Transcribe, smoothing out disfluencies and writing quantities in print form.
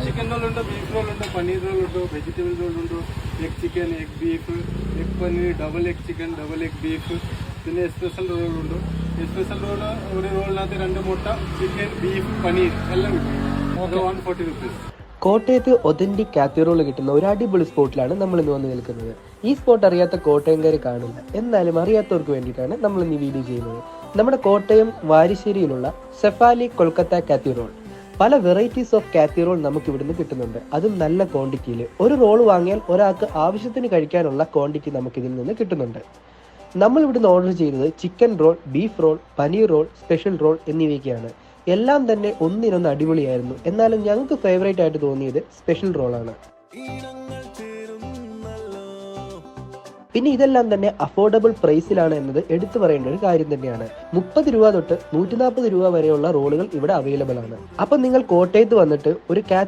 Chicken roll ഉണ്ട്, beef role ഉണ്ട്, paneer role ഉണ്ട്, വെജിറ്റബിൾ റോൾ ഉണ്ട്, egg chicken, egg beef, egg paneer, double egg chicken, double egg beef, പിന്നെ special റോളുണ്ട്. Special role ഒരു റോളിനകത്ത് 2 മുട്ട, ചിക്കൻ, ബീഫ്, പനീർ എല്ലാം കിട്ടും. 140 rupees. കോട്ടയത്ത് ഒതന്റിക് കാത്തി റോൾ കിട്ടുന്ന ഒരു അടിപൊളി സ്പോട്ടിലാണ് നമ്മൾ ഇന്ന് വന്ന് നിൽക്കുന്നത്. ഈ സ്പോട്ട് അറിയാത്ത കോട്ടയംകാർ കാണില്ല, എന്നാലും അറിയാത്തവർക്ക് വേണ്ടിയിട്ടാണ് നമ്മൾ ഇന്ന് ഈ വീഡിയോ ചെയ്യുന്നത്. നമ്മുടെ കോട്ടയം വാരിശ്ശേരിയിലുള്ള സെഫാലി കൊൽക്കത്ത കാത്തി റോൾ. പല വെറൈറ്റീസ് ഓഫ് കാത്തി റോൾ നമുക്ക് ഇവിടുന്ന് കിട്ടുന്നുണ്ട്, അതും നല്ല ക്വാണ്ടിറ്റിയിൽ. ഒരു റോൾ വാങ്ങിയാൽ ഒരാൾക്ക് ആവശ്യത്തിന് കഴിക്കാനുള്ള ക്വാണ്ടിറ്റി നമുക്ക് ഇതിൽ നിന്ന് കിട്ടുന്നുണ്ട്. നമ്മൾ ഇവിടുന്ന് ഓർഡർ ചെയ്തത് chicken roll, beef roll, paneer roll, special roll എന്നിവയൊക്കെയാണ്. എല്ലാം തന്നെ ഒന്നിനൊന്ന് അടിപൊളിയായിരുന്നു. എന്നാലും ഞങ്ങൾക്ക് ഫേവറേറ്റ് ആയിട്ട് തോന്നിയത് സ്പെഷ്യൽ റോളാണ്. പിന്നെ ഇതെല്ലാം തന്നെ അഫോർഡബിൾ പ്രൈസിലാണ് എന്നത് എടുത്തു പറയേണ്ട ഒരു കാര്യം തന്നെയാണ്. 30 രൂപ തൊട്ട് 140 രൂപ വരെയുള്ള റോളുകൾ ഇവിടെ അവൈലബിൾ ആണ്. അപ്പം നിങ്ങൾ കോട്ടയത്ത് വന്നിട്ട് ഒരു കാത്തി